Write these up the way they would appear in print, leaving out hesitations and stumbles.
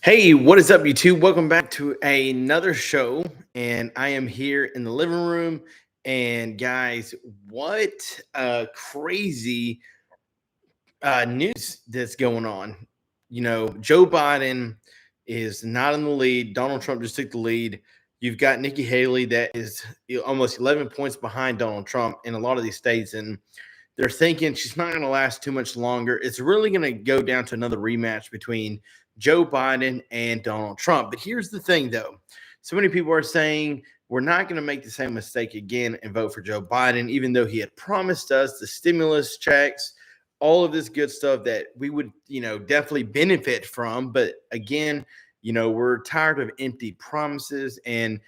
Hey, what is up, YouTube? Welcome back to another show. And I am here in the living room. And guys, what crazy news that's going on. Joe Biden is not in the lead. Donald Trump just took the lead. You've got Nikki Haley that is almost 11 points behind Donald Trump in a lot of these states. And they're thinking she's not going to last too much longer. It's really going to go down to another rematch between Joe Biden and Donald Trump. But here's the thing, though. So many people are saying we're not going to make the same mistake again and vote for Joe Biden, even though he had promised us the stimulus checks, all of this good stuff that we would, definitely benefit from. But again, we're tired of empty promises. And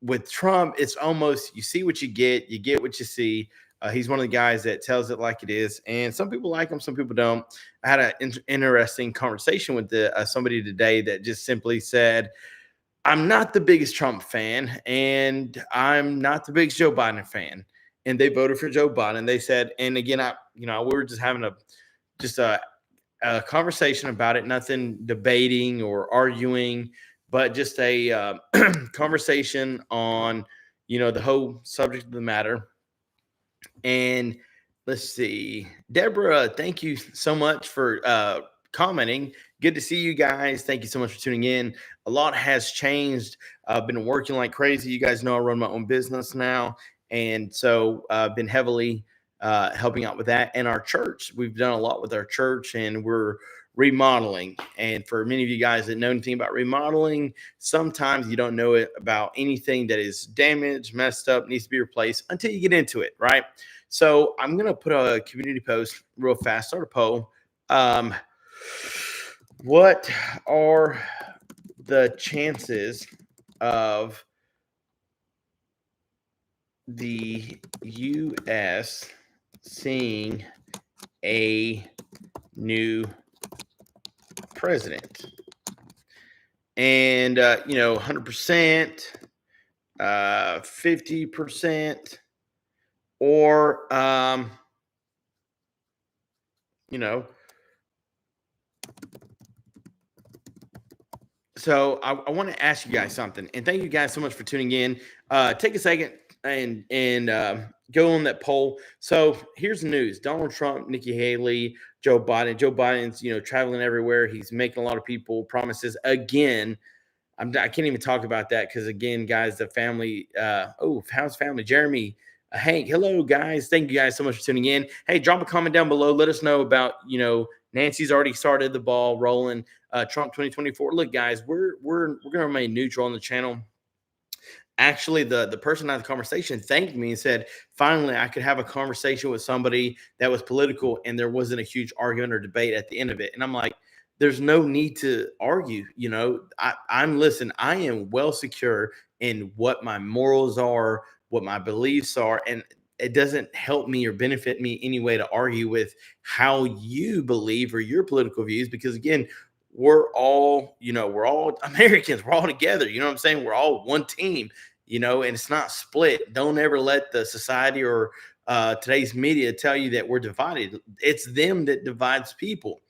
with Trump, it's almost you see what you get what you see. He's one of the guys that tells it like it is, and some people like him, some people don't. I had an interesting conversation with somebody today that just simply said, "I'm not the biggest Trump fan, and I'm not the biggest Joe Biden fan." And they voted for Joe Biden. They said, and again, we were just having a conversation about it, nothing debating or arguing, but just a conversation on the whole subject of the matter. And let's see, Deborah, thank you so much for commenting. Good to see you guys. Thank you so much for tuning in. A lot has changed. I've been working like crazy. You guys know I run my own business now, and so I've been heavily helping out with that. And our church, we've done a lot with our church, and we're remodeling. And for many of you guys that know anything about remodeling, sometimes you don't know it about anything that is damaged, messed up, needs to be replaced until you get into it, right? So I'm going to put a community post real fast, start a poll. What are the chances of the U.S. seeing a new president? And 100%, 50%, or so I want to ask you guys something, and thank you guys so much for tuning in. Take a second and go on that poll. So here's the news: Donald Trump, Nikki Haley, Joe Biden. Joe Biden's traveling everywhere. He's making a lot of people promises again. I can't even talk about that because again, guys, the family. How's family? Jeremy, Hank. Hello, guys. Thank you guys so much for tuning in. Hey, drop a comment down below. Let us know about Nancy's already started the ball rolling. Trump 2024. Look, guys, we're gonna remain neutral on the channel. Actually, the person I had the conversation thanked me and said, finally, I could have a conversation with somebody that was political and there wasn't a huge argument or debate at the end of it. And I'm like, there's no need to argue. I am well secure in what my morals are, what my beliefs are, and it doesn't help me or benefit me any way to argue with how you believe or your political views, because again, we're all Americans. We're all together. You know what I'm saying? We're all one team, and it's not split. Don't ever let the society or today's media tell you that we're divided. It's them that divides people.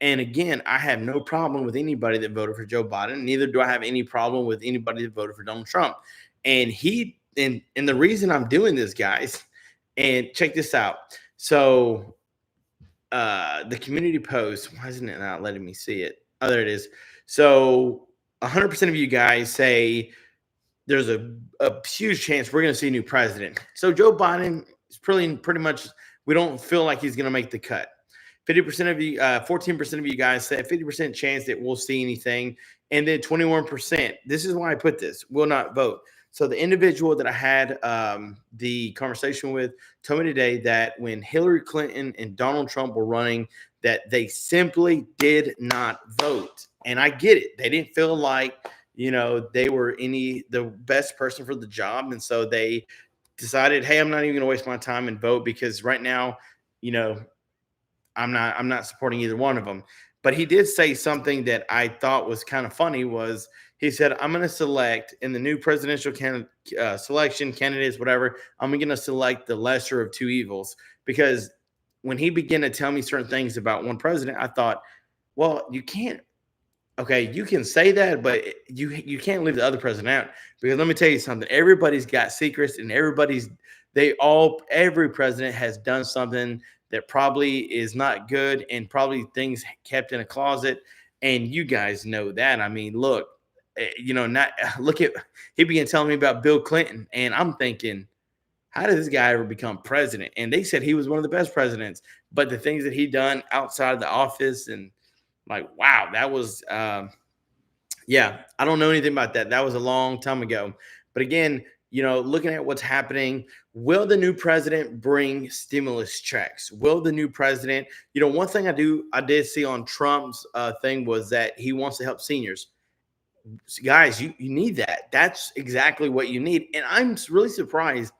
And again, I have no problem with anybody that voted for Joe Biden. Neither do I have any problem with anybody that voted for Donald Trump. And the reason I'm doing this, guys, and check this out. So the community post, why isn't it not letting me see it? Oh, there it is. So 100% of you guys say there's a huge chance we're going to see a new president. So Joe Biden is pretty much, we don't feel like he's going to make the cut. 50% of you, 14% of you guys said 50% chance that we'll see anything. And then 21%, this is why I put this, will not vote. So the individual that I had the conversation with told me today that when Hillary Clinton and Donald Trump were running, that they simply did not vote. And I get it. They didn't feel like, they were the best person for the job. And so they decided, hey, I'm not even going to waste my time and vote because right now, I'm not supporting either one of them. But he did say something that I thought was kind of funny was he said, I'm going to select in the new presidential selection candidates, whatever, I'm going to select the lesser of two evils. Because when he began to tell me certain things about one president, I thought, well, you can't Okay, you can say that, but you can't leave the other president out because let me tell you something. Everybody's got secrets, and every president has done something that probably is not good, and probably things kept in a closet. And you guys know that. I mean, look, not look at he began telling me about Bill Clinton, and I'm thinking, how did this guy ever become president? And they said he was one of the best presidents, but the things that he done outside of the office and like, wow, that was yeah, I don't know anything about that. That was a long time ago. But again, looking at what's happening, will the new president bring stimulus checks? Will the new president, one thing I did see on Trump's thing was that he wants to help seniors. Guys, you need that. That's exactly what you need. And I'm really surprised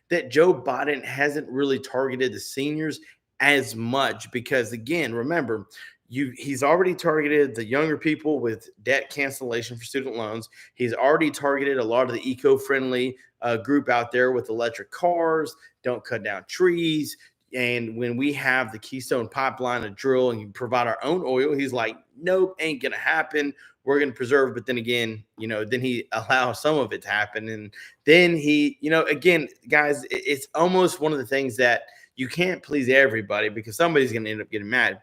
that Joe Biden hasn't really targeted the seniors as much because again, remember, he's already targeted the younger people with debt cancellation for student loans. He's already targeted a lot of the eco-friendly group out there with electric cars, don't cut down trees. And when we have the Keystone pipeline to drill and provide our own oil, he's like, nope, ain't gonna happen. We're gonna preserve. But then again, then he allows some of it to happen. And then he, again, guys, it's almost one of the things that you can't please everybody because somebody's gonna end up getting mad.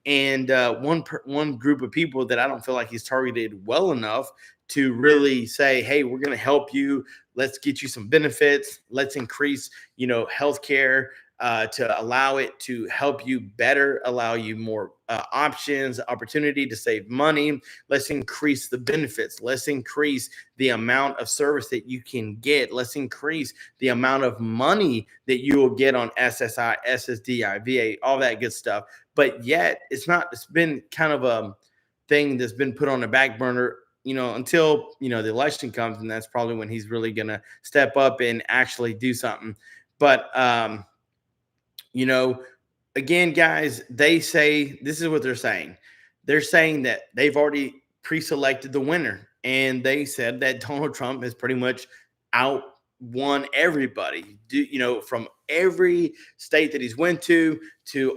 And one group of people that I don't feel like he's targeted well enough to really say, hey, we're going to help you. Let's get you some benefits. Let's increase, healthcare to allow it to help you better, allow you more options, opportunity to save money. Let's increase the benefits. Let's increase the amount of service that you can get. Let's increase the amount of money that you will get on SSI, SSDI, VA, all that good stuff. But yet it's been kind of a thing that's been put on the back burner, until, the election comes. And that's probably when he's really going to step up and actually do something. But, you know, again, guys, they say this is what they're saying. They're saying that they've already pre-selected the winner, and they said that Donald Trump has pretty much out won everybody. From every state that he's went to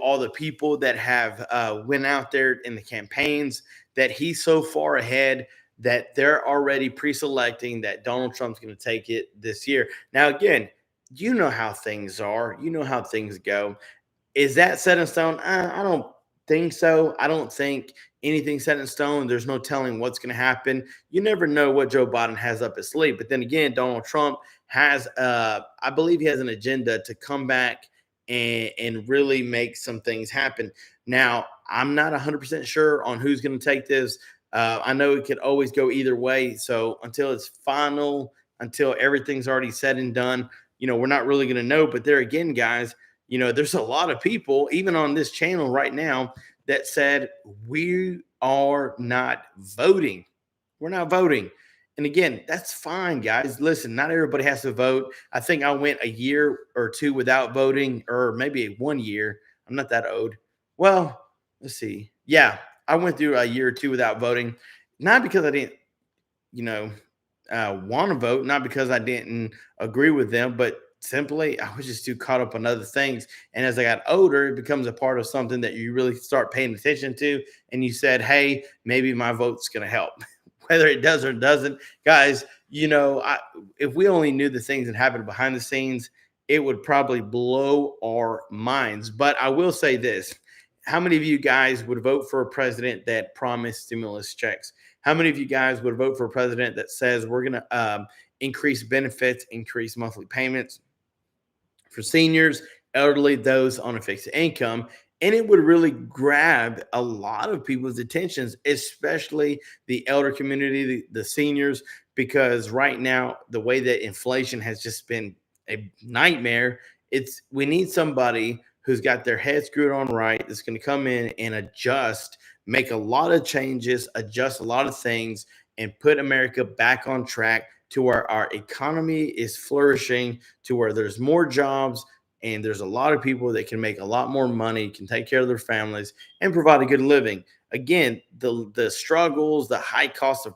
all the people that have went out there in the campaigns, that he's so far ahead that they're already pre-selecting that Donald Trump's going to take it this year. Now, again, you know how things are. You know how things go. Is that set in stone? I don't think so. I don't think anything's set in stone. There's no telling what's going to happen. You never know what Joe Biden has up his sleeve. But then again, Donald Trump has, I believe he has an agenda to come back and really make some things happen. Now, I'm not 100% sure on who's going to take this. I know it could always go either way. So until it's final, until everything's already said and done, we're not really going to know. But there again, guys, there's a lot of people, even on this channel right now, that said, we are not voting. We're not voting. And again, that's fine, guys. Listen, not everybody has to vote. I think I went a year or two without voting, or maybe 1 year. I'm not that old. Well, let's see. Yeah, I went through a year or two without voting, not because I didn't, you know, want to vote, not because I didn't agree with them, but simply I was just too caught up on other things. And as I got older, it becomes a part of something that you really start paying attention to. And you said, hey, maybe my vote's going to help. Whether it does or doesn't, guys, if we only knew the things that happened behind the scenes, it would probably blow our minds. But I will say this. How many of you guys would vote for a president that promised stimulus checks? How many of you guys would vote for a president that says we're going to increase benefits, increase monthly payments for seniors, elderly, those on a fixed income? And it would really grab a lot of people's attentions, especially the elder community, the seniors, because right now, the way that inflation has just been a nightmare, we need somebody who's got their head screwed on right, that's going to come in and adjust, make a lot of changes, adjust a lot of things, and put America back on track to where our economy is flourishing, to where there's more jobs, and there's a lot of people that can make a lot more money, can take care of their families, and provide a good living. Again, the struggles, the high cost of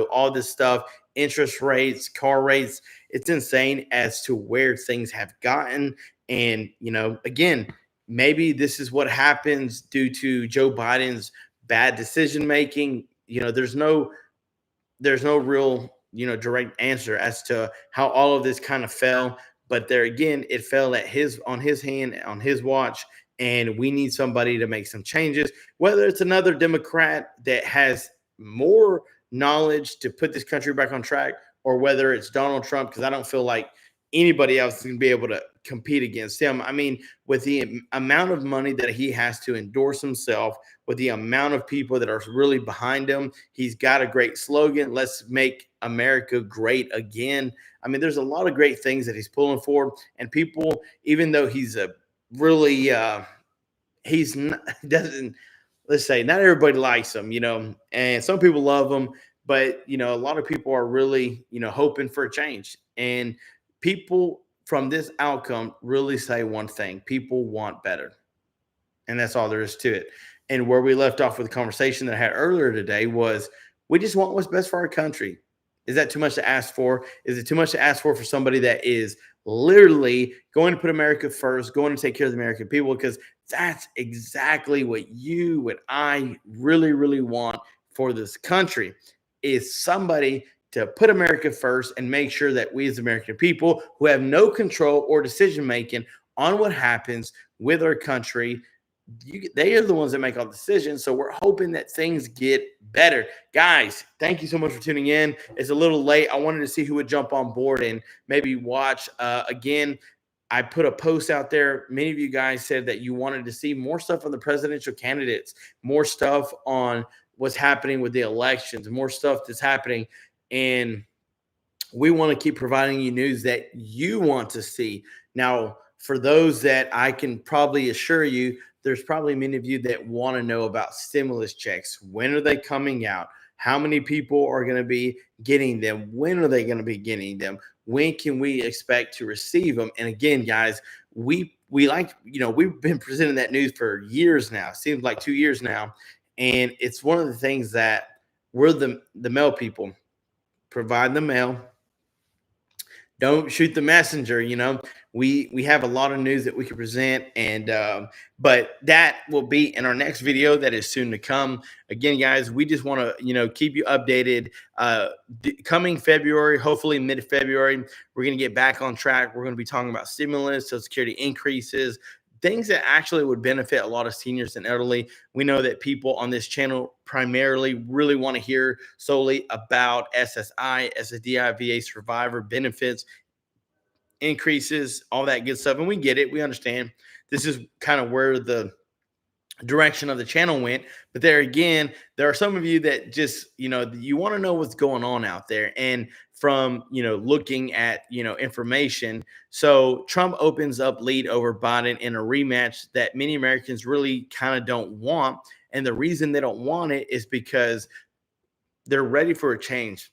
all this stuff, interest rates, car rates, it's insane as to where things have gotten. And again, maybe this is what happens due to Joe Biden's bad decision making. there's no real, direct answer as to how all of this kind of fell. But there again, it fell at his on his hand, on his watch, and we need somebody to make some changes. Whether it's another Democrat that has more knowledge to put this country back on track, or whether it's Donald Trump, because I don't feel like anybody else is going to be able to compete against him. I mean, with the amount of money that he has to endorse himself, with the amount of people that are really behind him, he's got a great slogan: "Let's make America great again." I mean, there's a lot of great things that he's pulling for, and people, even though he's a really, he's not, doesn't, let's say, not everybody likes him, and some people love him, but a lot of people are really, hoping for a change. And people from this outcome really say one thing: people want better. And that's all there is to it. And where we left off with the conversation that I had earlier today was, we just want what's best for our country. Is that too much to ask for? Is it too much to ask for somebody that is literally going to put America first, going to take care of the American people? Because that's exactly what I really, really want for this country, is somebody to put America first and make sure that we as American people, who have no control or decision making on what happens with our country, they are the ones that make all the decisions. So we're hoping that things get better. Guys, thank you so much for tuning in. It's a little late. I wanted to see who would jump on board and maybe watch. Again, I put a post out there. Many of you guys said that you wanted to see more stuff on the presidential candidates, more stuff on what's happening with the elections, more stuff that's happening. And we want to keep providing you news that you want to see. Now, for those that I can probably assure you, there's probably many of you that want to know about stimulus checks. When are they coming out? How many people are going to be getting them? When are they going to be getting them? When can we expect to receive them? And again, guys, we like, we've been presenting that news for years now. It seems like 2 years now. And it's one of the things that we're the mail people. Provide the mail. Don't shoot the messenger. We have a lot of news that we can present, and but that will be in our next video that is soon to come. Again, guys, we just want to keep you updated. Coming February, hopefully mid-February, we're going to get back on track. We're going to be talking about stimulus, Social Security increases, things that actually would benefit a lot of seniors and elderly. We know that people on this channel primarily really want to hear solely about SSI, SSDI, VA survivor benefits, increases, all that good stuff. And we get it. We understand. This is kind of where the direction of the channel went. But there again, there are some of you that just, you want to know what's going on out there. And from, looking at, information. So Trump opens up lead over Biden in a rematch that many Americans really kind of don't want. And the reason they don't want it is because they're ready for a change.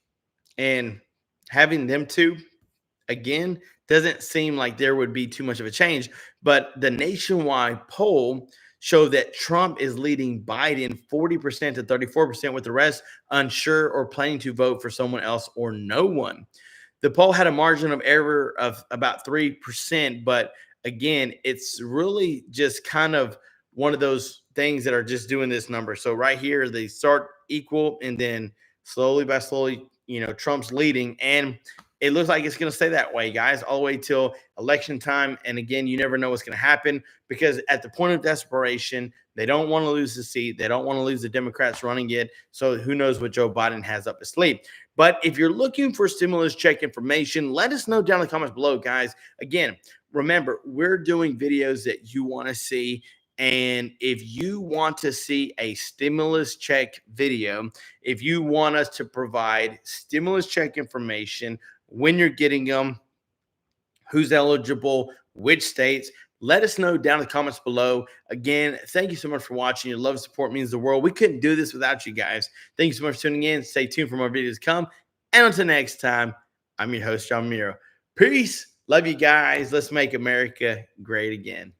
And having them two again doesn't seem like there would be too much of a change. But the nationwide poll showed that Trump is leading Biden 40% to 34%, with the rest unsure or planning to vote for someone else or no one. The poll had a margin of error of about 3%, but again, it's really just kind of one of those things that are just doing this number. So right here, they start equal, and then slowly by slowly, Trump's leading, and it looks like it's going to stay that way, guys, all the way till election time. And again, you never know what's going to happen, because at the point of desperation, they don't want to lose the seat. They don't want to lose the Democrats running it. So who knows what Joe Biden has up his sleeve. But if you're looking for stimulus check information, let us know down in the comments below, guys. Again, remember, we're doing videos that you want to see. And if you want to see a stimulus check video, if you want us to provide stimulus check information, when you're getting them, who's eligible, which states, let us know down in the comments below. Again, thank you so much for watching. Your love and support means the world. We couldn't do this without you guys. Thank you so much for tuning in. Stay tuned for more videos to come. And until next time, I'm your host, John Miro. Peace. Love you guys. Let's make America great again.